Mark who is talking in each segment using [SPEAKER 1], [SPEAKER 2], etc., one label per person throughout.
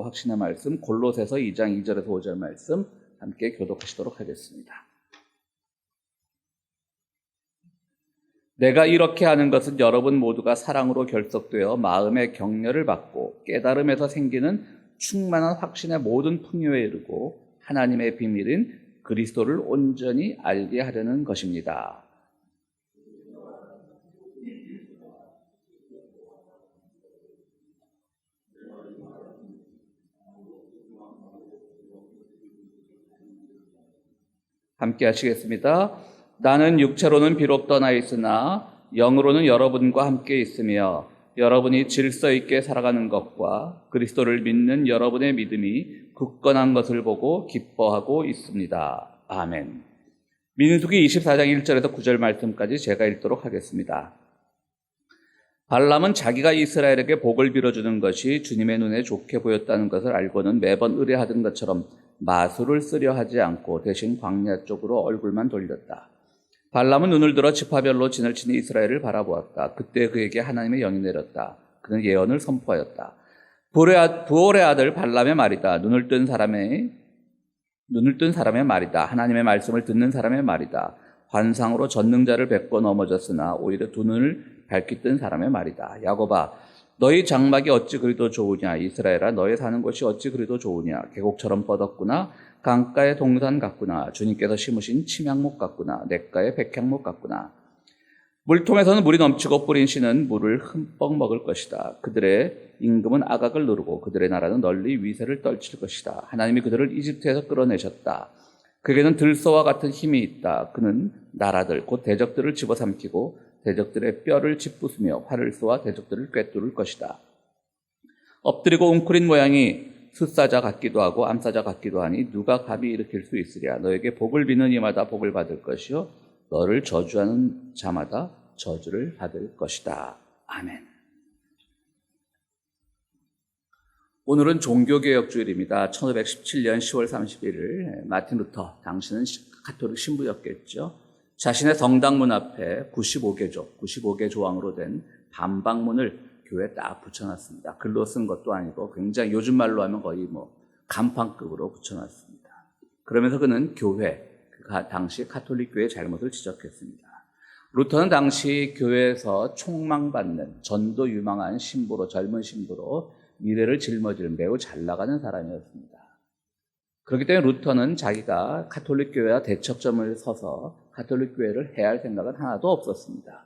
[SPEAKER 1] 확신의 말씀 골로새서 2장 2절에서 5절 말씀 함께 교독하시도록 하겠습니다. 내가 이렇게 하는 것은 여러분 모두가 사랑으로 결속되어 마음의 격려를 받고 깨달음에서 생기는 충만한 확신의 모든 풍요에 이르고 하나님의 비밀인 그리스도를 온전히 알게 하려는 것입니다. 함께 하시겠습니다. 나는 육체로는 비록 떠나 있으나 영으로는 여러분과 함께 있으며 여러분이 질서 있게 살아가는 것과 그리스도를 믿는 여러분의 믿음이 굳건한 것을 보고 기뻐하고 있습니다. 아멘. 민수기 24장 1절에서 9절 말씀까지 제가 읽도록 하겠습니다. 발람은 자기가 이스라엘에게 복을 빌어주는 것이 주님의 눈에 좋게 보였다는 것을 알고는 매번 의뢰하던 것처럼 마술을 쓰려 하지 않고 대신 광야 쪽으로 얼굴만 돌렸다. 발람은 눈을 들어 지파별로 진을 치는 이스라엘을 바라보았다. 그때 그에게 하나님의 영이 내렸다. 그는 예언을 선포하였다. 부올의 아들 발람의 말이다. 눈을 뜬 사람의 말이다. 하나님의 말씀을 듣는 사람의 말이다. 환상으로 전능자를 뵙고 넘어졌으나 오히려 두 눈을 밝히 뜬 사람의 말이다. 야곱아, 너희 장막이 어찌 그리도 좋으냐. 이스라엘아, 너희 사는 곳이 어찌 그리도 좋으냐. 계곡처럼 뻗었구나. 강가의 동산 같구나. 주님께서 심으신 침향목 같구나. 냇가의 백향목 같구나. 물통에서는 물이 넘치고 뿌린 씨는 물을 흠뻑 먹을 것이다. 그들의 임금은 아각을 누르고 그들의 나라는 널리 위세를 떨칠 것이다. 하나님이 그들을 이집트에서 끌어내셨다. 그에게는 들소와 같은 힘이 있다. 그는 나라들 곧 대적들을 집어삼키고 대적들의 뼈를 짓부수며 활을 쏘아 대적들을 꿰뚫을 것이다. 엎드리고 웅크린 모양이 숫사자 같기도 하고 암사자 같기도 하니 누가 감히 일으킬 수 있으랴. 너에게 복을 비는 이마다 복을 받을 것이요 너를 저주하는 자마다 저주를 받을 것이다. 아멘. 오늘은 종교개혁주일입니다. 1517년 10월 31일 마틴 루터, 당시는 가톨릭 신부였겠죠. 자신의 성당문 앞에 95개 조항으로 된 반박문을 교회에 딱 붙여놨습니다. 글로 쓴 것도 아니고 굉장히 요즘 말로 하면 거의 간판급으로 붙여놨습니다. 그러면서 그는 당시 가톨릭 교회의 잘못을 지적했습니다. 루터는 당시 교회에서 총망받는 전도 유망한 신부로, 젊은 신부로 미래를 짊어지는 매우 잘 나가는 사람이었습니다. 그렇기 때문에 루터는 자기가 가톨릭 교회와 대척점을 서서 가톨릭 교회를 해야 할 생각은 하나도 없었습니다.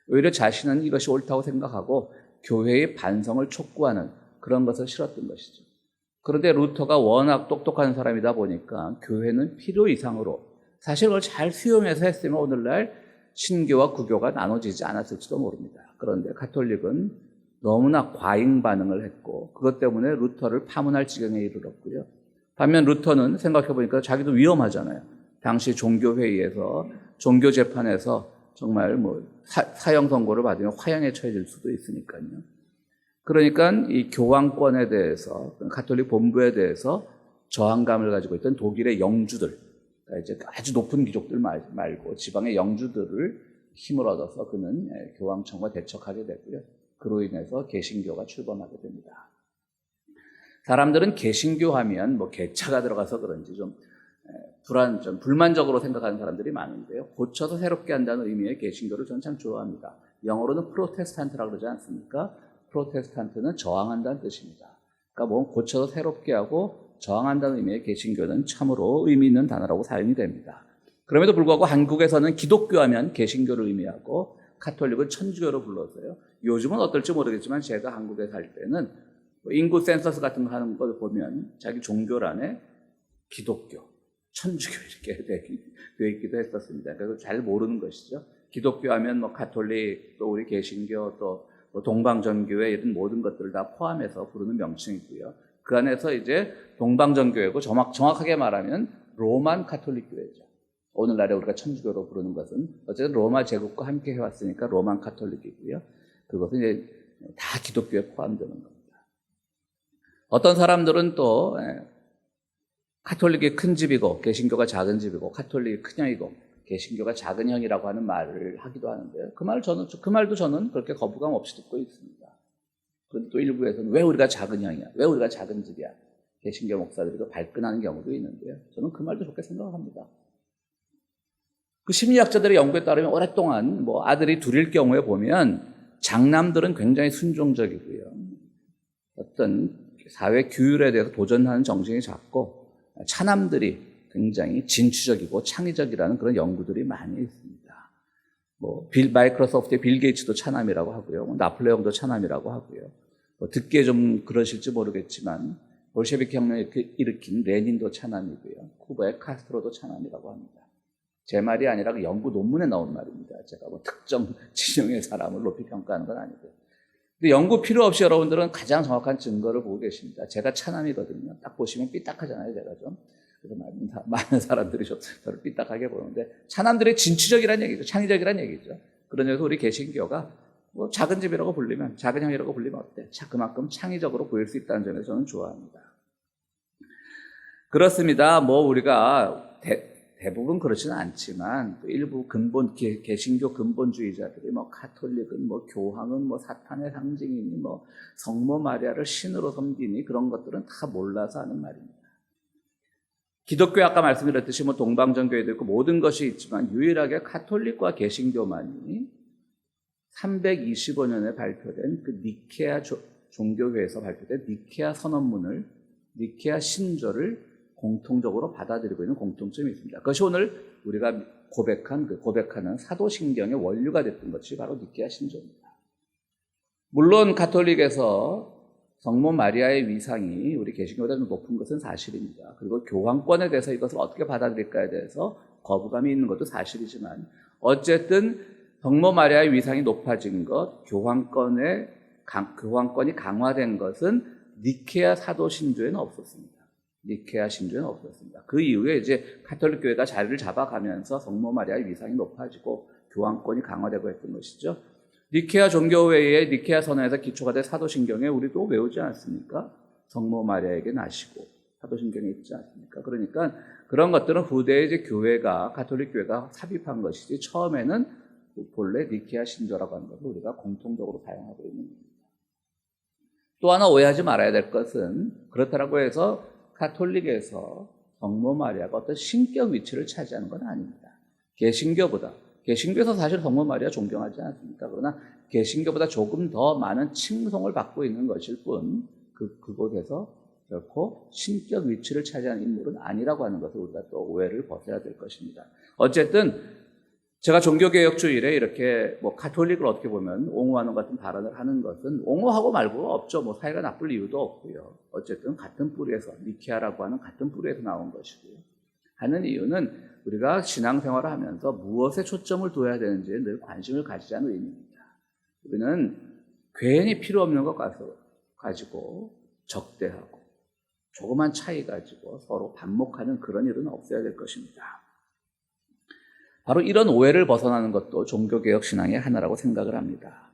[SPEAKER 1] 오히려 자신은 이것이 옳다고 생각하고 교회의 반성을 촉구하는 그런 것을 싫었던 것이죠. 그런데 루터가 워낙 똑똑한 사람이다 보니까 교회는 필요 이상으로 사실 그걸 잘 수용해서 했으면 오늘날 신교와 구교가 나눠지지 않았을지도 모릅니다. 그런데 가톨릭은 너무나 과잉 반응을 했고 그것 때문에 루터를 파문할 지경에 이르렀고요. 반면 루터는 생각해보니까 자기도 위험하잖아요. 당시 종교회의에서 종교재판에서 정말 사형 선고를 받으면 화형에 처해질 수도 있으니까요. 그러니까 이 교황권에 대해서, 가톨릭 본부에 대해서 저항감을 가지고 있던 독일의 영주들, 이제 아주 높은 귀족들 말고 지방의 영주들을 힘을 얻어서 그는 교황청과 대척하게 되고요. 그로 인해서 개신교가 출범하게 됩니다. 사람들은 개신교 하면 개차가 들어가서 그런지 좀 불만적으로 생각하는 사람들이 많은데요. 고쳐서 새롭게 한다는 의미의 개신교를 저는 참 좋아합니다. 영어로는 프로테스탄트라고 그러지 않습니까? 프로테스탄트는 저항한다는 뜻입니다. 그러니까 고쳐서 새롭게 하고 저항한다는 의미의 개신교는 참으로 의미 있는 단어라고 사용이 됩니다. 그럼에도 불구하고 한국에서는 기독교 하면 개신교를 의미하고 가톨릭은 천주교로 불러서요. 요즘은 어떨지 모르겠지만 제가 한국에 살 때는 인구 센서스 같은 거 하는 걸 보면 자기 종교란에 기독교, 천주교 이렇게 되어 있기도 했었습니다. 그래서 잘 모르는 것이죠. 기독교 하면 가톨릭, 또 우리 개신교, 또 동방전교회 이런 모든 것들을 다 포함해서 부르는 명칭이고요. 그 안에서 이제 동방전교회고 정확하게 말하면 로만 가톨릭 교회죠. 오늘날에 우리가 천주교로 부르는 것은 어쨌든 로마 제국과 함께 해왔으니까 로만 가톨릭이고요. 그것은 이제 다 기독교에 포함되는 겁니다. 어떤 사람들은 또 가톨릭이 큰 집이고 개신교가 작은 집이고 가톨릭이 큰 형이고 개신교가 작은 형이라고 하는 말을 하기도 하는데요. 그 말도 저는 그렇게 거부감 없이 듣고 있습니다. 그런데 또 일부에서는 왜 우리가 작은 형이야? 왜 우리가 작은 집이야? 개신교 목사들이 발끈하는 경우도 있는데요. 저는 그 말도 좋게 생각합니다. 그 심리학자들의 연구에 따르면 오랫동안 아들이 둘일 경우에 보면 장남들은 굉장히 순종적이고요. 어떤 사회 규율에 대해서 도전하는 정신이 작고 차남들이 굉장히 진취적이고 창의적이라는 그런 연구들이 많이 있습니다. 마이크로소프트의 빌 게이츠도 차남이라고 하고요. 나폴레옹도 차남이라고 하고요. 듣기에 좀 그러실지 모르겠지만 볼셰비키 혁명을 일으킨 레닌도 차남이고요. 쿠바의 카스트로도 차남이라고 합니다. 제 말이 아니라 그 연구 논문에 나온 말입니다. 제가 특정 진영의 사람을 높이 평가하는 건 아니고요. 근데 연구 필요 없이 여러분들은 가장 정확한 증거를 보고 계십니다. 제가 차남이거든요. 딱 보시면 삐딱하잖아요, 제가 좀. 그래서 많은 사람들이 저를 삐딱하게 보는데, 차남들의 진취적이라는 얘기죠. 창의적이라는 얘기죠. 그런 점에서 우리 개신교가 작은 집이라고 불리면, 작은 형이라고 불리면 어때? 그만큼 창의적으로 보일 수 있다는 점에서 저는 좋아합니다. 그렇습니다. 우리가 대부분 그렇지는 않지만 또 일부 개신교 근본주의자들이 카톨릭은 교황은 사탄의 상징이니 성모 마리아를 신으로 섬기니 그런 것들은 다 몰라서 하는 말입니다. 기독교 아까 말씀드렸듯이 동방정교회도 있고 모든 것이 있지만 유일하게 카톨릭과 개신교만이 325년에 발표된 그 니케아 종교회에서 발표된 니케아 선언문을, 니케아 신조를 공통적으로 받아들이고 있는 공통점이 있습니다. 그것이 오늘 우리가 고백하는 사도신경의 원류가 됐던 것이 바로 니케아 신조입니다. 물론 가톨릭에서 성모 마리아의 위상이 우리 개신교보다 좀 높은 것은 사실입니다. 그리고 교황권에 대해서 이것을 어떻게 받아들일까에 대해서 거부감이 있는 것도 사실이지만 어쨌든 성모 마리아의 위상이 높아진 것, 교황권이 강화된 것은 니케아 사도 신조에는 없었습니다. 니케아 신조에는 없었습니다. 그 이후에 이제 가톨릭 교회가 자리를 잡아가면서 성모 마리아의 위상이 높아지고 교황권이 강화되고 했던 것이죠. 니케아 종교회의 니케아 선언에서 기초가 된 사도신경에 우리도 외우지 않습니까? 성모 마리아에게 나시고 사도신경에 있지 않습니까? 그러니까 그런 것들은 후대에 이제 가톨릭 교회가 삽입한 것이지 처음에는 본래 니케아 신조라고 하는 것을 우리가 공통적으로 사용하고 있는 겁니다. 또 하나 오해하지 말아야 될 것은 그렇다고 해서 가톨릭에서 성모 마리아가 어떤 신격 위치를 차지하는 건 아닙니다. 개신교에서 사실 성모 마리아 존경하지 않습니까? 그러나 개신교보다 조금 더 많은 칭송을 받고 있는 것일 뿐 그곳에서 결코 신격 위치를 차지하는 인물은 아니라고 하는 것을 우리가 또 오해를 벗어야 될 것입니다. 어쨌든 제가 종교개혁주일에 이렇게 가톨릭을 어떻게 보면 옹호하는 것 같은 발언을 하는 것은 옹호하고 말고가 없죠. 사이가 나쁠 이유도 없고요. 어쨌든 같은 뿌리에서, 니케아라고 하는 같은 뿌리에서 나온 것이고요. 하는 이유는 우리가 신앙생활을 하면서 무엇에 초점을 둬야 되는지에 늘 관심을 가지자는 의미입니다. 우리는 괜히 필요 없는 것 가지고 적대하고 조그만 차이 가지고 서로 반목하는 그런 일은 없어야 될 것입니다. 바로 이런 오해를 벗어나는 것도 종교개혁 신앙의 하나라고 생각을 합니다.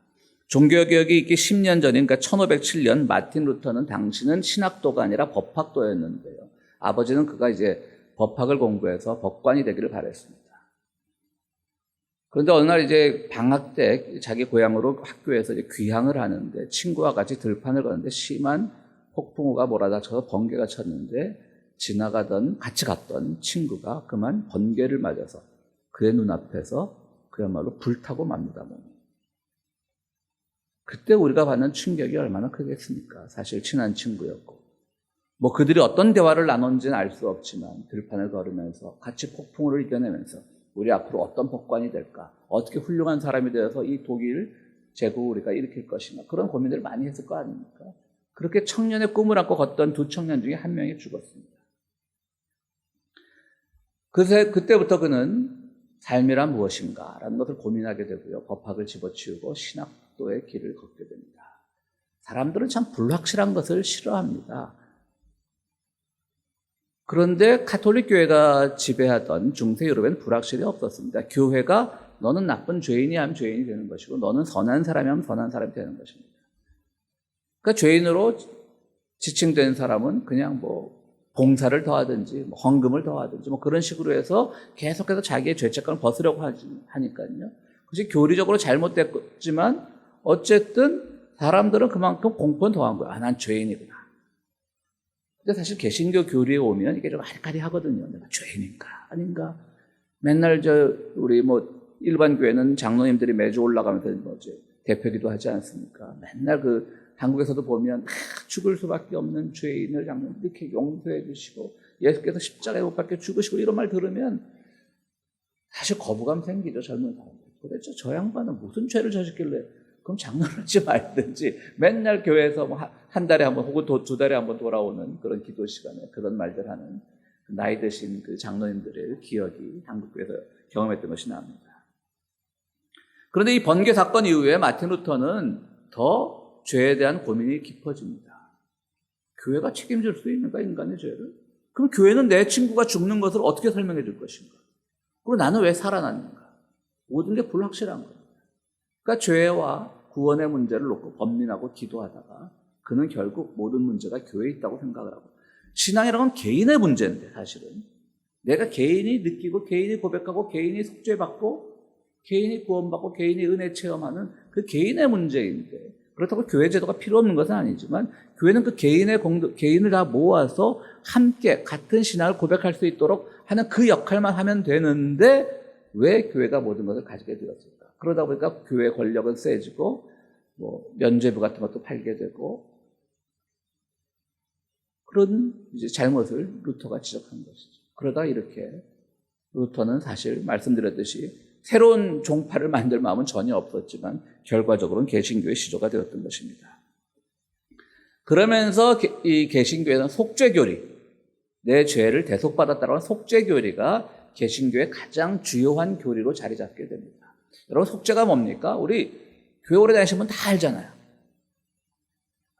[SPEAKER 1] 종교개혁이 있기 10년 전인, 그러니까 1507년 마틴 루터는 당시는 신학도가 아니라 법학도였는데요. 아버지는 그가 이제 법학을 공부해서 법관이 되기를 바랬습니다. 그런데 어느 날 이제 방학 때 자기 고향으로 학교에서 이제 귀향을 하는데 친구와 같이 들판을 걷는데 심한 폭풍우가 몰아닥쳐서 번개가 쳤는데 같이 갔던 친구가 그만 번개를 맞아서 그의 눈앞에서 그야말로 불타고 맙니다, 몸이. 그때 우리가 받는 충격이 얼마나 크겠습니까? 사실 친한 친구였고. 그들이 어떤 대화를 나눴는지는 알 수 없지만 들판을 걸으면서 같이 폭풍우를 이겨내면서 우리 앞으로 어떤 법관이 될까? 어떻게 훌륭한 사람이 되어서 이 독일 제국을 우리가 일으킬 것인가? 그런 고민들을 많이 했을 거 아닙니까? 그렇게 청년의 꿈을 안고 걷던 두 청년 중에 한 명이 죽었습니다. 그때부터 그는 삶이란 무엇인가? 라는 것을 고민하게 되고요. 법학을 집어치우고 신학도의 길을 걷게 됩니다. 사람들은 참 불확실한 것을 싫어합니다. 그런데 가톨릭 교회가 지배하던 중세 유럽에는 불확실이 없었습니다. 교회가 너는 나쁜 죄인이 하면 죄인이 되는 것이고 너는 선한 사람이 하면 선한 사람이 되는 것입니다. 그러니까 죄인으로 지칭된 사람은 그냥 봉사를 더하든지 헌금을 더하든지 그런 식으로 해서 계속해서 자기의 죄책감을 벗으려고 하니까요. 그것이 교리적으로 잘못됐지만 어쨌든 사람들은 그만큼 공포는 더한 거야. 난 죄인이구나. 근데 사실 개신교 교리에 오면 이게 좀 아리까리하거든요. 내가 죄인인가 아닌가. 맨날 우리 일반 교회는 장로님들이 매주 올라가면서 대표기도 하지 않습니까? 맨날 한국에서도 보면 죽을 수밖에 없는 죄인을 장로님 이렇게 용서해 주시고 예수께서 십자가에 못 박혀 죽으시고 이런 말 들으면 사실 거부감 생기죠. 젊은 사람들. 도대체 저 양반은 무슨 죄를 저질길래 그럼 장로를 하지 말든지 맨날 교회에서 한 달에 한 번 혹은 두 달에 한 번 돌아오는 그런 기도 시간에 그런 말들 하는 나이 드신 그 장로님들의 기억이 한국교회에서 경험했던 것이 납니다. 그런데 이 번개 사건 이후에 마틴 루터는 더 죄에 대한 고민이 깊어집니다. 교회가 책임질 수 있는가 인간의 죄를? 그럼 교회는 내 친구가 죽는 것을 어떻게 설명해 줄 것인가? 그리고 나는 왜 살아났는가? 모든 게 불확실한 겁니다. 그러니까 죄와 구원의 문제를 놓고 범민하고 기도하다가 그는 결국 모든 문제가 교회에 있다고 생각을 하고 신앙이라는 건 개인의 문제인데 사실은 내가 개인이 느끼고 개인이 고백하고 개인이 속죄받고 개인이 구원받고 개인이 은혜 체험하는 그 개인의 문제인데 그렇다고 교회 제도가 필요 없는 것은 아니지만 교회는 그 개인을 다 모아서 함께 같은 신앙을 고백할 수 있도록 하는 그 역할만 하면 되는데 왜 교회가 모든 것을 가지게 되었을까? 그러다 보니까 교회 권력은 세지고 면죄부 같은 것도 팔게 되고 그런 이제 잘못을 루터가 지적한 것이죠. 그러다 이렇게 루터는 사실 말씀드렸듯이 새로운 종파를 만들 마음은 전혀 없었지만 결과적으로는 개신교의 시조가 되었던 것입니다. 그러면서 이 개신교회는 속죄교리, 내 죄를 대속받았다는 속죄교리가 개신교의 가장 주요한 교리로 자리 잡게 됩니다. 여러분 속죄가 뭡니까? 우리 교회 오래 다니신 분 다 알잖아요.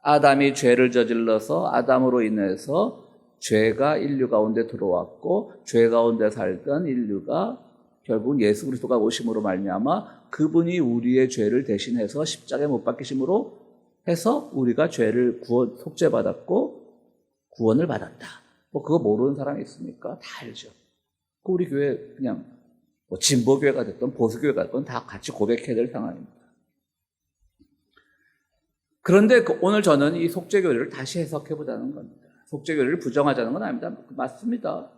[SPEAKER 1] 아담이 죄를 저질러서 아담으로 인해서 죄가 인류 가운데 들어왔고 죄 가운데 살던 인류가 결국 예수 그리스도가 오심으로 말미암아 그분이 우리의 죄를 대신해서 십자가에 못 박히심으로 해서 우리가 죄를 속죄받았고 구원을 받았다. 그거 모르는 사람이 있습니까? 다 알죠. 우리 교회 그냥 진보교회가 됐든 보수교회가 됐든 다 같이 고백해야 될 상황입니다. 그런데 오늘 저는 이 속죄교리를 다시 해석해보자는 겁니다. 속죄교리를 부정하자는 건 아닙니다. 맞습니다.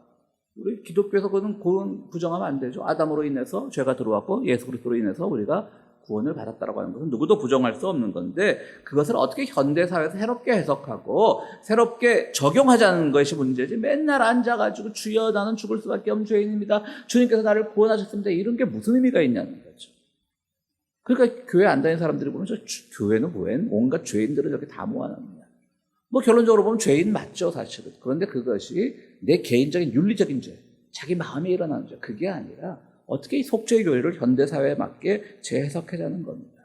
[SPEAKER 1] 우리 기독교에서 그건 부정하면 안 되죠. 아담으로 인해서 죄가 들어왔고 예수 그리스도로 인해서 우리가 구원을 받았다라고 하는 것은 누구도 부정할 수 없는 건데 그것을 어떻게 현대사회에서 새롭게 해석하고 새롭게 적용하자는 것이 문제지 맨날 앉아가지고 주여 나는 죽을 수밖에 없는 죄인입니다. 주님께서 나를 구원하셨습니다. 이런 게 무슨 의미가 있냐는 거죠. 그러니까 교회 안 다니는 사람들이 보면 교회는 웬 온갖 죄인들을 저렇게 다 모아놨느냐. 결론적으로 보면 죄인 맞죠 사실은. 그런데 그것이 내 개인적인 윤리적인 죄, 자기 마음에 일어나는 죄 그게 아니라 어떻게 이 속죄교리를 현대사회에 맞게 재해석하자는 겁니다.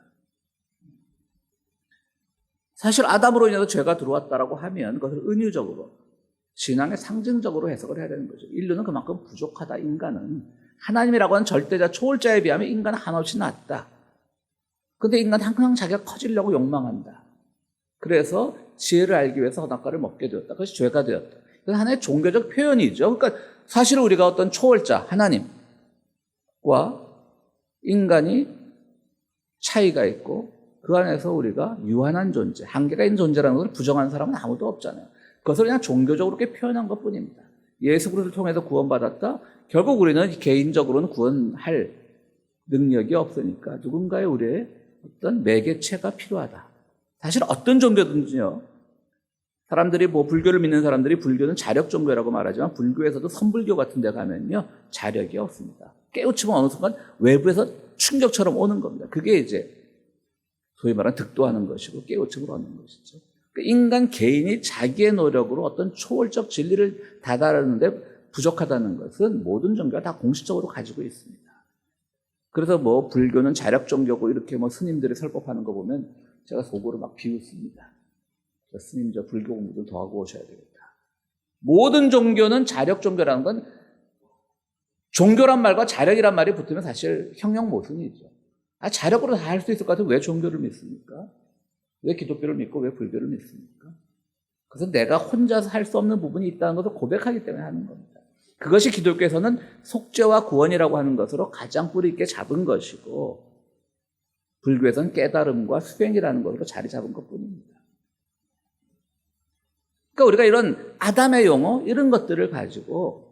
[SPEAKER 1] 사실 아담으로 인해서 죄가 들어왔다라고 하면 그것을 은유적으로 신앙의 상징적으로 해석을 해야 되는 거죠. 인류는 그만큼 부족하다. 인간은 하나님이라고 하는 절대자 초월자에 비하면 인간은 한없이 낮다. 근데 인간은 항상 자기가 커지려고 욕망한다. 그래서 지혜를 알기 위해서 선악과를 먹게 되었다. 그것이 죄가 되었다. 그건 하나의 종교적 표현이죠. 그러니까 사실 우리가 어떤 초월자 하나님과 인간이 차이가 있고 그 안에서 우리가 유한한 존재, 한계가 있는 존재라는 것을 부정하는 사람은 아무도 없잖아요. 그것을 그냥 종교적으로 그렇게 표현한 것뿐입니다. 예수 그리스도를 통해서 구원받았다. 결국 우리는 개인적으로는 구원할 능력이 없으니까 누군가의 우리의 어떤 매개체가 필요하다. 사실 어떤 종교든지요. 사람들이 불교를 믿는 사람들이 불교는 자력 종교라고 말하지만 불교에서도 선불교 같은 데 가면요. 자력이 없습니다. 깨우치면 어느 순간 외부에서 충격처럼 오는 겁니다. 그게 이제 소위 말하는 득도하는 것이고 깨우침을 얻는 것이죠. 인간 개인이 자기의 노력으로 어떤 초월적 진리를 다다르는데 부족하다는 것은 모든 종교가 다 공식적으로 가지고 있습니다. 그래서 불교는 자력 종교고 이렇게 스님들이 설법하는 거 보면 제가 속으로 막 비웃습니다. 스님 저 불교 공부 좀 더 하고 오셔야 되겠다. 모든 종교는 자력 종교라는 건 종교란 말과 자력이란 말이 붙으면 사실 형용모순이죠. 자력으로 다 할 수 있을 것 같으면 왜 종교를 믿습니까? 왜 기독교를 믿고 왜 불교를 믿습니까? 그래서 내가 혼자서 할 수 없는 부분이 있다는 것을 고백하기 때문에 하는 겁니다. 그것이 기독교에서는 속죄와 구원이라고 하는 것으로 가장 뿌리 있게 잡은 것이고 불교에서는 깨달음과 수행이라는 것으로 자리 잡은 것뿐입니다. 그러니까 우리가 이런 아담의 용어 이런 것들을 가지고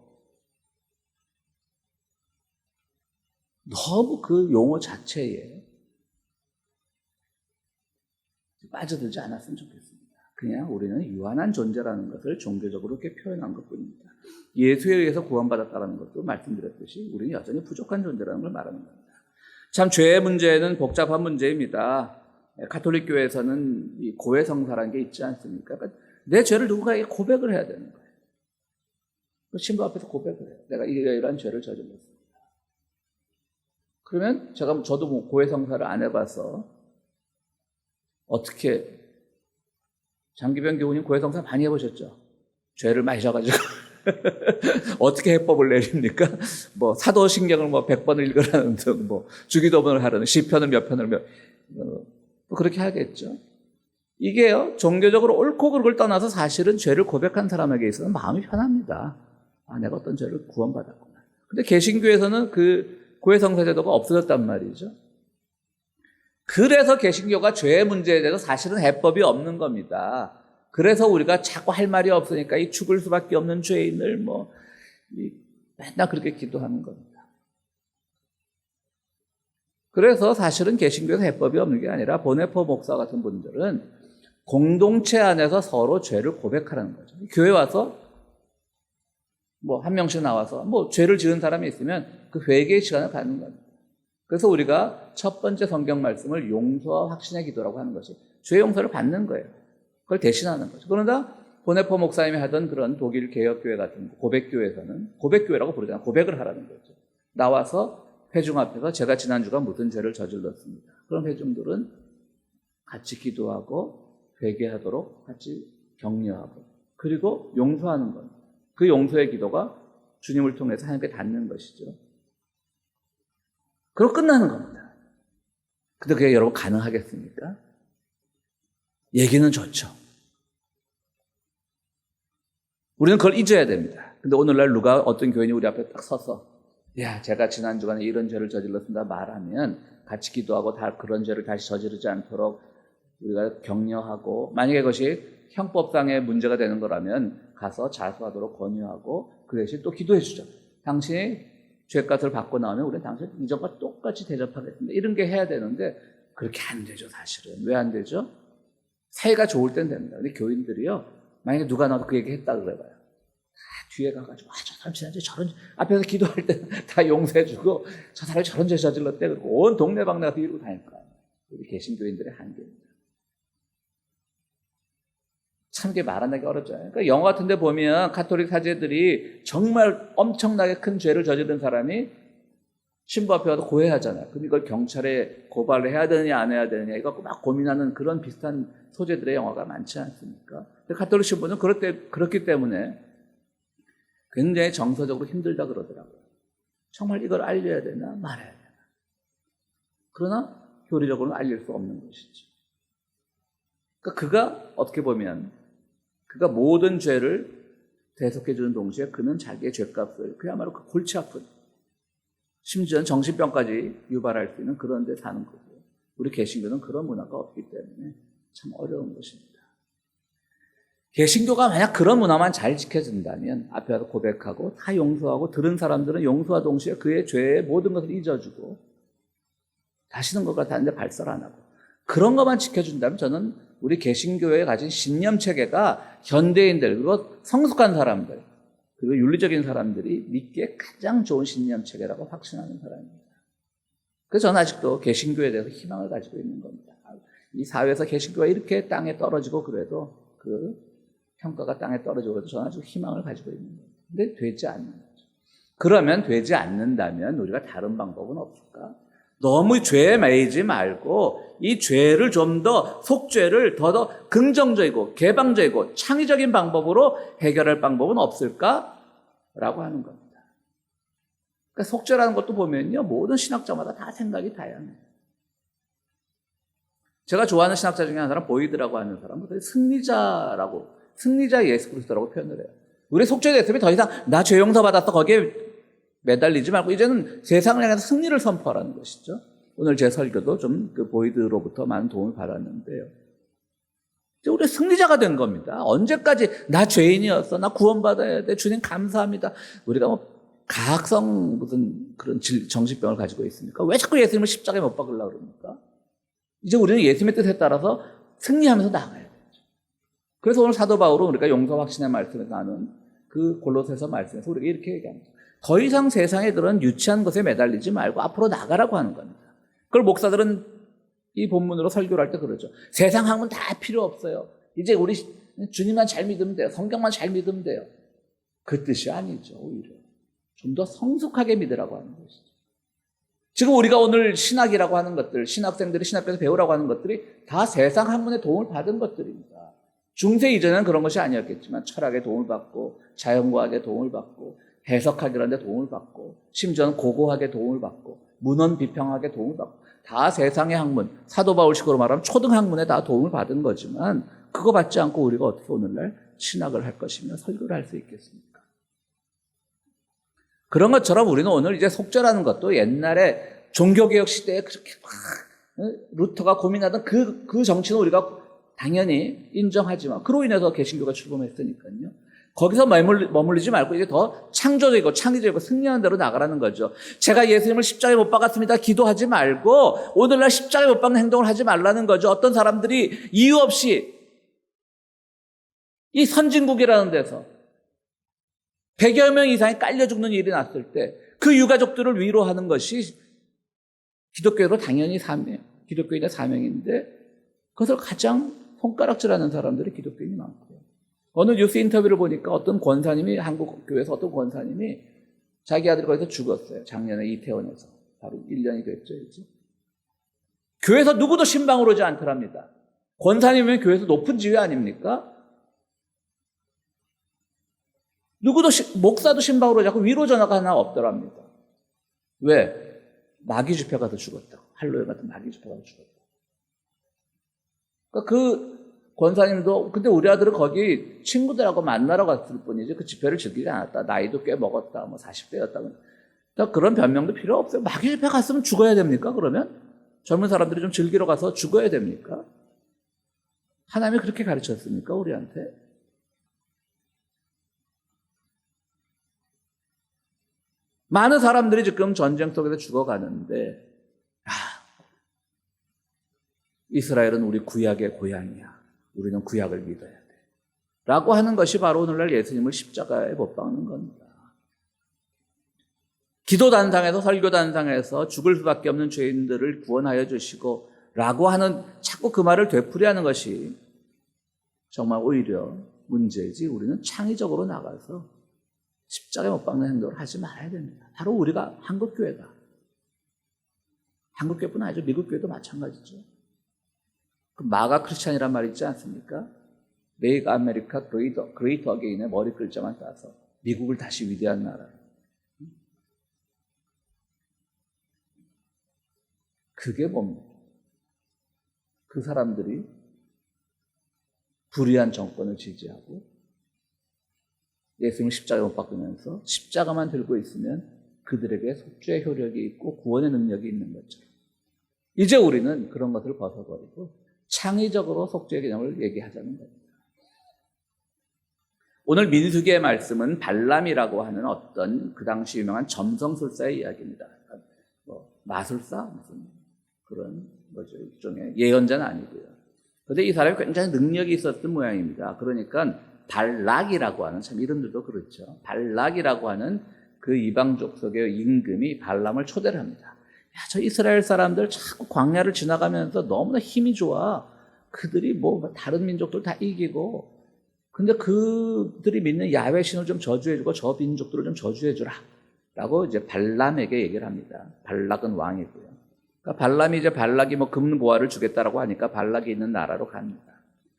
[SPEAKER 1] 너무 그 용어 자체에 빠져들지 않았으면 좋겠습니다. 그냥 우리는 유한한 존재라는 것을 종교적으로 이렇게 표현한 것뿐입니다. 예수에 의해서 구원받았다는 것도 말씀드렸듯이 우리는 여전히 부족한 존재라는 걸 말하는 겁니다. 참 죄의 문제는 복잡한 문제입니다. 가톨릭 교회에서는 이 고해성사라는 게 있지 않습니까? 그러니까 내 죄를 누군가에게 고백을 해야 되는 거예요. 신부 앞에서 고백을 해요. 내가 이러한 죄를 저질렀습니다. 그러면 저도 뭐 고해성사를 안 해봐서 어떻게 장기병 교우님 고해성사 많이 해보셨죠? 죄를 많이 져가지고 어떻게 해법을 내립니까? 뭐 사도신경을 뭐 100번을 읽으라는 등 뭐 주기도문을 하라는 시편을 몇 편을 그렇게 하겠죠. 이게요 종교적으로 옳고 그르를 떠나서 사실은 죄를 고백한 사람에게 있어서는 마음이 편합니다. 아, 내가 어떤 죄를 구원받았구나. 근데 개신교에서는 그 고해성사 제도가 없어졌단 말이죠. 그래서 개신교가 죄의 문제에 대해서 사실은 해법이 없는 겁니다. 그래서 우리가 자꾸 할 말이 없으니까 이 죽을 수밖에 없는 죄인을 맨날 그렇게 기도하는 겁니다. 그래서 사실은 개신교에서 해법이 없는 게 아니라 보네포 목사 같은 분들은 공동체 안에서 서로 죄를 고백하라는 거죠. 교회 와서 한 명씩 나와서 죄를 지은 사람이 있으면 그 회개의 시간을 갖는 겁니다. 그래서 우리가 첫 번째 성경 말씀을 용서와 확신의 기도라고 하는 것이 죄 용서를 받는 거예요. 그걸 대신하는 거죠. 그러나 보네포 목사님이 하던 그런 독일 개혁교회 같은 고백교회에서는 고백교회라고 부르잖아요. 고백을 하라는 거죠. 나와서 회중 앞에서 제가 지난주가 무슨 죄를 저질렀습니다. 그럼 회중들은 같이 기도하고 회개하도록 같이 격려하고 그리고 용서하는 것. 그 용서의 기도가 주님을 통해서 하나님께 닿는 것이죠. 그리고 끝나는 겁니다. 근데 그게 여러분 가능하겠습니까? 얘기는 좋죠. 우리는 그걸 잊어야 됩니다. 근데 오늘날 누가 어떤 교인이 우리 앞에 딱 서서 야, 제가 지난 주간에 이런 죄를 저질렀습니다 말하면 같이 기도하고 다 그런 죄를 다시 저지르지 않도록 우리가 격려하고 만약에 그것이 형법상의 문제가 되는 거라면 가서 자수하도록 권유하고 그 대신 또 기도해 주죠. 당신이 죄값을 받고 나오면 우리는 당신 이전과 똑같이 대접하겠습니다. 이런 게 해야 되는데 그렇게 안 되죠 사실은. 왜 안 되죠? 사이가 좋을 땐 됩니다. 근데 교인들이요 만약에 누가 나도 그 얘기 했다 그래봐요. 다 뒤에 가가지고 저 사람 지난주에 저런 앞에서 기도할 때 다 용서해주고 저 사람이 저런 죄 저질렀대 그러고 온 동네방네 가서 이러고 다닐 거예요. 우리 개신교인들의 한계입니다. 참 이게 말하기 어렵잖아요. 그러니까 영화 같은 데 보면 가톨릭 사제들이 정말 엄청나게 큰 죄를 저지른 사람이 신부 앞에 와서 고해하잖아요. 그럼 이걸 경찰에 고발을 해야 되느냐 안 해야 되느냐 이거 막 고민하는 그런 비슷한 소재들의 영화가 많지 않습니까? 근데 가톨릭 신부는 그렇기 때문에 굉장히 정서적으로 힘들다 그러더라고요. 정말 이걸 알려야 되나 말아야 되나. 그러나 교리적으로는 알릴 수 없는 것이죠. 그러니까 그가 어떻게 보면 그가 모든 죄를 대속해 주는 동시에 그는 자기의 죄값을 그야말로 그 골치 아픈 심지어는 정신병까지 유발할 수 있는 그런 데 사는 거고요. 우리 개신교는 그런 문화가 없기 때문에 참 어려운 것입니다. 개신교가 만약 그런 문화만 잘 지켜진다면 앞에 와서 고백하고 다 용서하고 들은 사람들은 용서와 동시에 그의 죄의 모든 것을 잊어주고 다시는 그걸 다른데 발설 안 하고 그런 것만 지켜준다면 저는 우리 개신교회에 가진 신념체계가 현대인들 그리고 성숙한 사람들 그리고 윤리적인 사람들이 믿기에 가장 좋은 신념체계라고 확신하는 사람입니다. 그래서 저는 아직도 개신교에 대해서 희망을 가지고 있는 겁니다. 이 사회에서 개신교가 이렇게 땅에 떨어지고 그래도 그 평가가 땅에 떨어지고 그래도 저는 아직 희망을 가지고 있는 겁니다. 근데 되지 않는 거죠. 그러면 되지 않는다면 우리가 다른 방법은 없을까? 너무 죄에 매이지 말고 이 죄를 좀 더 속죄를 더 긍정적이고 개방적이고 창의적인 방법으로 해결할 방법은 없을까라고 하는 겁니다. 그러니까 속죄라는 것도 보면요 모든 신학자마다 다 생각이 다양해요. 제가 좋아하는 신학자 중에 한 사람 보이드라고 하는 사람은 승리자 예수 그리스도라고 표현을 해요. 우리 속죄됐으면 더 이상 나 죄 용서 받았어 거기에 매달리지 말고 이제는 세상을 향해서 승리를 선포하라는 것이죠. 오늘 제 설교도 좀 그 보이드로부터 많은 도움을 받았는데요. 이제 우리 승리자가 된 겁니다. 언제까지 나 죄인이었어, 나 구원받아야 돼, 주님 감사합니다. 우리가 뭐 가학성 무슨 그런 정신병을 가지고 있습니까? 왜 자꾸 예수님을 십자가에 못 박으려고 그럽니까? 이제 우리는 예수님의 뜻에 따라서 승리하면서 나가야 되죠. 그래서 오늘 사도 바울은 우리가 용서 확신의 말씀을 나눈 그 골로새서 말씀에서 우리가 이렇게 얘기합니다. 더 이상 세상에 그런 유치한 것에 매달리지 말고 앞으로 나가라고 하는 겁니다. 그걸 목사들은 이 본문으로 설교를 할 때 그러죠. 세상 학문 다 필요 없어요. 이제 우리 주님만 잘 믿으면 돼요. 성경만 잘 믿으면 돼요. 그 뜻이 아니죠. 오히려 좀 더 성숙하게 믿으라고 하는 것이죠. 지금 우리가 오늘 신학이라고 하는 것들, 신학생들이 신학교에서 배우라고 하는 것들이 다 세상 학문의 도움을 받은 것들입니다. 중세 이전에는 그런 것이 아니었겠지만 철학의 도움을 받고 자연과학의 도움을 받고 해석학이라는 데 도움을 받고 심지어는 고고학의 도움을 받고 문헌 비평학의 도움을 받고 다 세상의 학문, 사도 바울식으로 말하면 초등학문에 다 도움을 받은 거지만 그거 받지 않고 우리가 어떻게 오늘날 신학을 할 것이며 설교를 할 수 있겠습니까? 그런 것처럼 우리는 오늘 이제 속죄라는 것도 옛날에 종교개혁 시대에 그렇게 막 루터가 고민하던 그 정치는 우리가 당연히 인정하지만 그로 인해서 개신교가 출범했으니까요. 거기서 머물리지 말고 이제 더 창조적이고 창의적이고 승리하는 대로 나가라는 거죠. 제가 예수님을 십자가에 못 박았습니다. 기도하지 말고 오늘날 십자가에 못 박는 행동을 하지 말라는 거죠. 어떤 사람들이 이유 없이 이 선진국이라는 데서 100여 명 이상이 깔려 죽는 일이 났을 때 그 유가족들을 위로하는 것이 기독교로 당연히 기독교인의 사명인데 그것을 가장 손가락질하는 사람들이 기독교인이 많고요. 어느 뉴스 인터뷰를 보니까 어떤 권사님이 한국 교회에서 어떤 권사님이 자기 아들이 거기서 죽었어요. 작년에 이태원에서. 바로 1년이 됐죠. 이제. 교회에서 누구도 신방으로 오지 않더랍니다. 권사님이면 교회에서 높은 지위 아닙니까? 목사도 신방으로 오지 않고 위로 전화가 하나 없더랍니다. 왜? 마귀 집회 가서 죽었다고. 할로윈 같은 마귀 집회 가서 죽었다고. 그러니까 그 권사님도 근데 우리 아들은 거기 친구들하고 만나러 갔을 뿐이지 그 집회를 즐기지 않았다. 나이도 꽤 먹었다. 뭐 40대였다. 그러니까 그런 변명도 필요 없어요. 마귀 집회 갔으면 죽어야 됩니까? 그러면 젊은 사람들이 좀 즐기러 가서 죽어야 됩니까? 하나님이 그렇게 가르쳤습니까? 우리한테? 많은 사람들이 지금 전쟁 속에서 죽어가는데 이스라엘은 우리 구약의 고향이야. 우리는 구약을 믿어야 돼. 라고 하는 것이 바로 오늘날 예수님을 십자가에 못 박는 겁니다. 기도단상에서 설교단상에서 죽을 수밖에 없는 죄인들을 구원하여 주시고 라고 하는 자꾸 그 말을 되풀이하는 것이 정말 오히려 문제지 우리는 창의적으로 나가서 십자가에 못 박는 행동을 하지 말아야 됩니다. 바로 우리가 한국교회다. 한국교회뿐 아니죠. 미국교회도 마찬가지죠. 그 마가 크리스찬이란 말이 있지 않습니까? Make America Great Again의 머리 글자만 따서 미국을 다시 위대한 나라. 그게 뭡니까? 그 사람들이 불의한 정권을 지지하고 예수님을 십자가에 못 박으면서 십자가만 들고 있으면 그들에게 속죄의 효력이 있고 구원의 능력이 있는 것처럼 이제 우리는 그런 것을 벗어버리고 창의적으로 속죄의 개념을 얘기하자는 겁니다. 오늘 민수기의 말씀은 발람이라고 하는 어떤 그 당시 유명한 점성술사의 이야기입니다. 마술사? 무슨 그런 거죠. 일종의 예언자는 아니고요. 그런데 이 사람이 굉장히 능력이 있었던 모양입니다. 그러니까 발락이라고 하는, 참 이름들도 그렇죠. 발락이라고 하는 그 이방 족속의 임금이 발람을 초대를 합니다. 야, 저 이스라엘 사람들 자꾸 광야를 지나가면서 너무나 힘이 좋아. 그들이 뭐 다른 민족들 다 이기고. 근데 그들이 믿는 야훼 신을 좀 저주해주고 저 민족들을 좀 저주해주라. 라고 이제 발람에게 얘기를 합니다. 발락은 왕이고요. 그러니까 발람이 이제 발락이 뭐 금보화를 주겠다라고 하니까 발락이 있는 나라로 갑니다.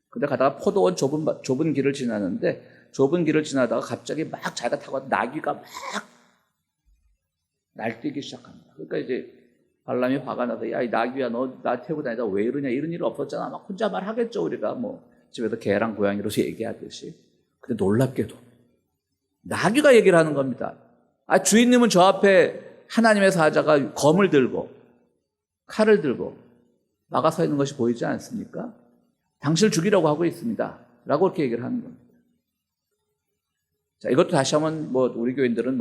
[SPEAKER 1] 근데 가다가 포도원 좁은 길을 지나는데 좁은 길을 지나다가 갑자기 막 자기가 타고 나귀가 막 날뛰기 시작합니다. 그러니까 이제 발람이 화가 나서 야, 이 나귀야 너 나 태우고 다니다 왜 이러냐 이런 일 없었잖아. 막 혼자 말하겠죠. 우리가 뭐 집에서 개랑 고양이로서 얘기하듯이. 근데 놀랍게도 나귀가 얘기를 하는 겁니다. 아, 주인님은 저 앞에 하나님의 사자가 검을 들고 칼을 들고 막아 서 있는 것이 보이지 않습니까? 당신을 죽이려고 하고 있습니다. 라고 이렇게 얘기를 하는 겁니다. 자, 이것도 다시 한번 우리 교인들은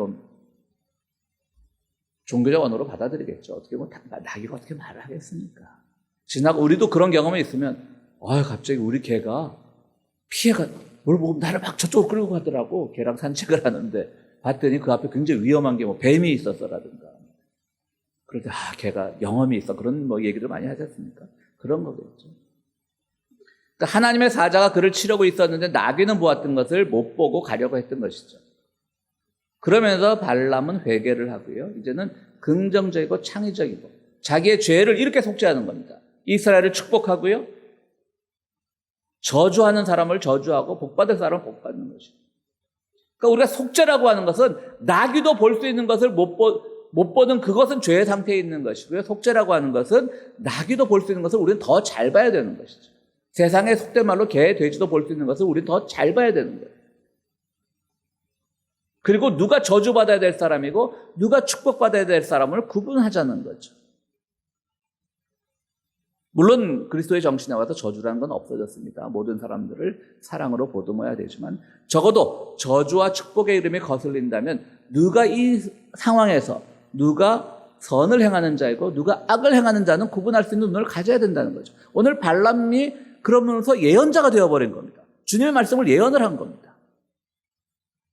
[SPEAKER 1] 종교적 언어로 받아들이겠죠. 어떻게 나귀가 어떻게 말을 하겠습니까? 지나고 우리도 그런 경험이 있으면, 갑자기 우리 개가 피해가, 뭘 보고 나를 막 저쪽으로 끌고 가더라고. 개랑 산책을 하는데, 봤더니 그 앞에 굉장히 위험한 게 뱀이 있었어라든가. 그럴 때, 걔가 영험이 있어. 그런 얘기를 많이 하지 않습니까? 그런 거겠죠. 그러니까 하나님의 사자가 그를 치려고 있었는데 나귀는 보았던 것을 못 보고 가려고 했던 것이죠. 그러면서 발람은 회개를 하고요. 이제는 긍정적이고 창의적이고 자기의 죄를 이렇게 속죄하는 겁니다. 이스라엘을 축복하고요. 저주하는 사람을 저주하고 복받을 사람을 복받는 것이죠. 그러니까 우리가 속죄라고 하는 것은 나귀도 볼 수 있는 것을 못 보는 그것은 죄의 상태에 있는 것이고요. 속죄라고 하는 것은 나귀도 볼 수 있는 것을 우리는 더 잘 봐야 되는 것이죠. 세상의 속된 말로 개, 돼지도 볼 수 있는 것을 우리는 더 잘 봐야 되는 거예요. 그리고 누가 저주받아야 될 사람이고 누가 축복받아야 될 사람을 구분하자는 거죠. 물론 그리스도의 정신에 와서 저주라는 건 없어졌습니다. 모든 사람들을 사랑으로 보듬어야 되지만 적어도 저주와 축복의 이름이 거슬린다면 누가 이 상황에서 누가 선을 행하는 자이고 누가 악을 행하는 자는 구분할 수 있는 눈을 가져야 된다는 거죠. 오늘 발람이 그러면서 예언자가 되어버린 겁니다. 주님의 말씀을 예언을 한 겁니다.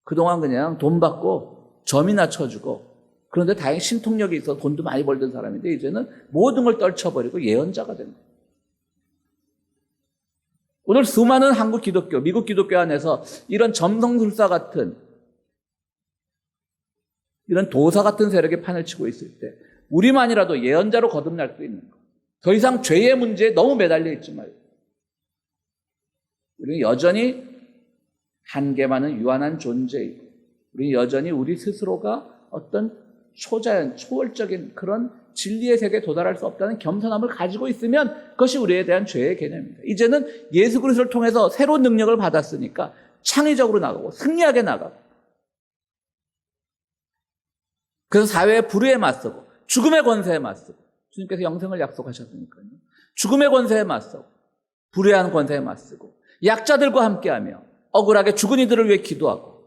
[SPEAKER 1] 그동안 그냥 돈 받고 점이나 쳐주고 그런데 다행히 신통력이 있어서 돈도 많이 벌던 사람인데 이제는 모든 걸 떨쳐버리고 예언자가 된 거예요. 오늘 수많은 한국 기독교, 미국 기독교 안에서 이런 점성술사 같은 이런 도사 같은 세력에 판을 치고 있을 때 우리만이라도 예언자로 거듭날 수 있는 것. 더 이상 죄의 문제에 너무 매달려 있지 말고 우리는 여전히 한계 많은 유한한 존재이고 우리는 여전히 우리 스스로가 어떤 초자연, 초월적인 그런 진리의 세계에 도달할 수 없다는 겸손함을 가지고 있으면 그것이 우리에 대한 죄의 개념입니다. 이제는 예수 그리스도를 통해서 새로운 능력을 받았으니까 창의적으로 나가고 승리하게 나가고 그래서 사회의 불의에 맞서고 죽음의 권세에 맞서고 주님께서 영생을 약속하셨으니까요. 죽음의 권세에 맞서고 불의한 권세에 맞서고 약자들과 함께하며 억울하게 죽은 이들을 위해 기도하고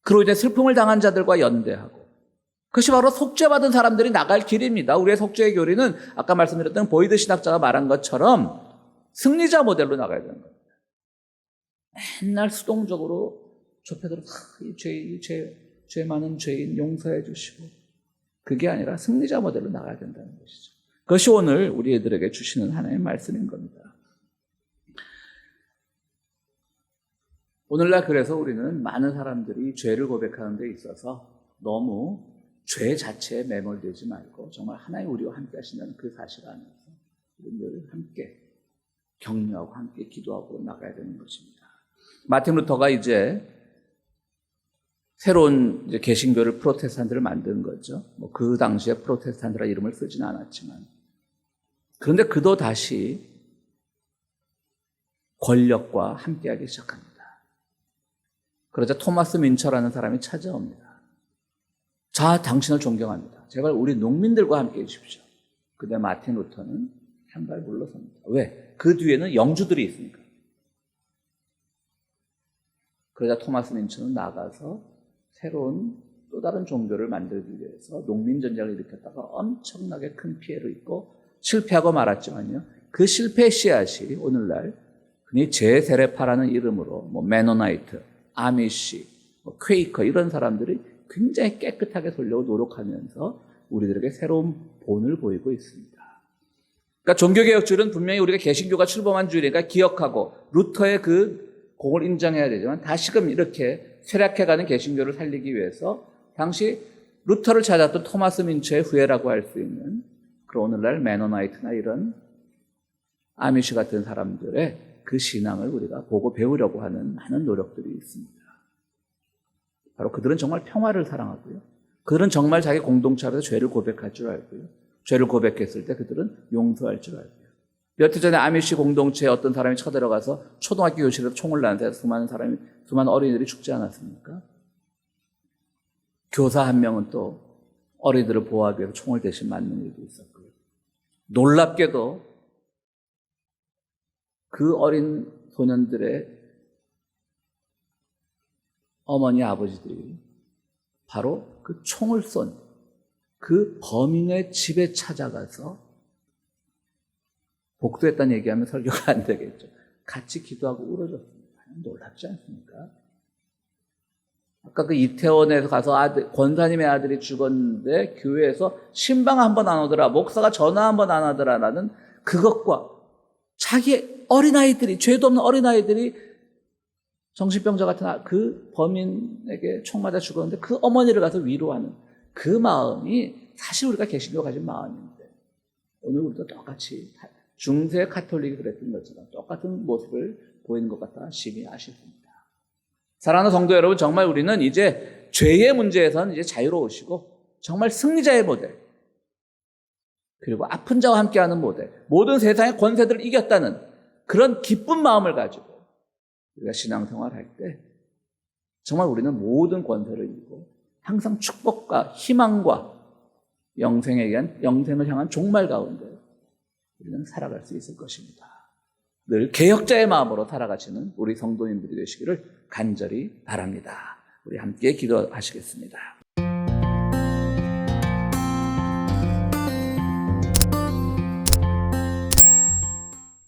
[SPEAKER 1] 그로 인해 슬픔을 당한 자들과 연대하고 그것이 바로 속죄받은 사람들이 나갈 길입니다. 우리의 속죄의 교리는 아까 말씀드렸던 보이드 신학자가 말한 것처럼 승리자 모델로 나가야 되는 겁니다. 맨날 수동적으로 좁혀들어 죄 많은 죄인 용서해 주시고 그게 아니라 승리자 모델로 나가야 된다는 것이죠. 그것이 오늘 우리 애들에게 주시는 하나님의 말씀인 겁니다. 오늘날 그래서 우리는 많은 사람들이 죄를 고백하는 데 있어서 너무 죄 자체에 매몰되지 말고 정말 하나님 우리와 함께 하신다는 그 사실 안에서 우리는 함께 격려하고 함께 기도하고 나가야 되는 것입니다. 마틴 루터가 이제 새로운 개신교를 프로테스탄트를 만든 거죠. 그 당시에 프로테스탄트라 이름을 쓰지는 않았지만 그런데 그도 다시 권력과 함께하기 시작합니다. 그러자 토마스 민처라는 사람이 찾아옵니다. 자, 당신을 존경합니다. 제발 우리 농민들과 함께 해주십시오. 근데 마틴 루터는 한 발 물러섭니다. 왜? 그 뒤에는 영주들이 있으니까. 그러자 토마스 민처는 나가서 새로운 또 다른 종교를 만들기 위해서 농민전쟁을 일으켰다가 엄청나게 큰 피해를 입고 실패하고 말았지만요. 그 실패의 씨앗이 오늘날 흔히 제세례파라는 이름으로 메노나이트, 아미시, 퀘이커 이런 사람들이 굉장히 깨끗하게 돌려고 노력하면서 우리들에게 새로운 본을 보이고 있습니다. 그러니까 종교개혁주의는 분명히 우리가 개신교가 출범한 주의니까 기억하고 루터의 그 공을 인정해야 되지만 다시금 이렇게 쇠락해가는 개신교를 살리기 위해서 당시 루터를 찾았던 토마스 민처의 후예라고 할 수 있는 그런 오늘날 메노나이트나 이런 아미시 같은 사람들의 그 신앙을 우리가 보고 배우려고 하는 많은 노력들이 있습니다. 바로 그들은 정말 평화를 사랑하고요. 그들은 정말 자기 공동체에서 죄를 고백할 줄 알고요. 죄를 고백했을 때 그들은 용서할 줄 알고요. 몇 해 전에 아미시 공동체에 어떤 사람이 쳐들어가서 초등학교 교실에서 총을 난사해서 수많은 어린이들이 죽지 않았습니까? 교사 한 명은 또 어린이들을 보호하기 위해서 총을 대신 맞는 일도 있었고요. 놀랍게도 그 어린 소년들의 어머니, 아버지들이 바로 그 총을 쏜 그 범인의 집에 찾아가서 복수했다는 얘기하면 설교가 안 되겠죠. 같이 기도하고 울어줬습니다. 놀랍지 않습니까? 아까 그 이태원에서 가서 권사님의 아들이 죽었는데 교회에서 신방 한 번 안 오더라, 목사가 전화 한 번 안 하더라라는 그것과 자기 어린아이들이, 죄도 없는 어린아이들이 정신병자 같은 그 범인에게 총 맞아 죽었는데 그 어머니를 가서 위로하는 그 마음이 사실 우리가 개신교가 가진 마음인데, 오늘 우리도 똑같이 중세 카톨릭이 그랬던 것처럼 똑같은 모습을 보이는 것 같아 심히 아쉽습니다. 사랑하는 성도 여러분, 정말 우리는 이제 죄의 문제에서는 이제 자유로우시고 정말 승리자의 모델, 그리고 아픈 자와 함께하는 모델, 모든 세상의 권세들을 이겼다는 그런 기쁜 마음을 가지고 우리가 신앙생활할 때 정말 우리는 모든 권세를 이기고 항상 축복과 희망과 영생을 향한 종말 가운데 우리는 살아갈 수 있을 것입니다. 늘 개혁자의 마음으로 살아가시는 우리 성도님들이 되시기를 간절히 바랍니다. 우리 함께 기도하시겠습니다.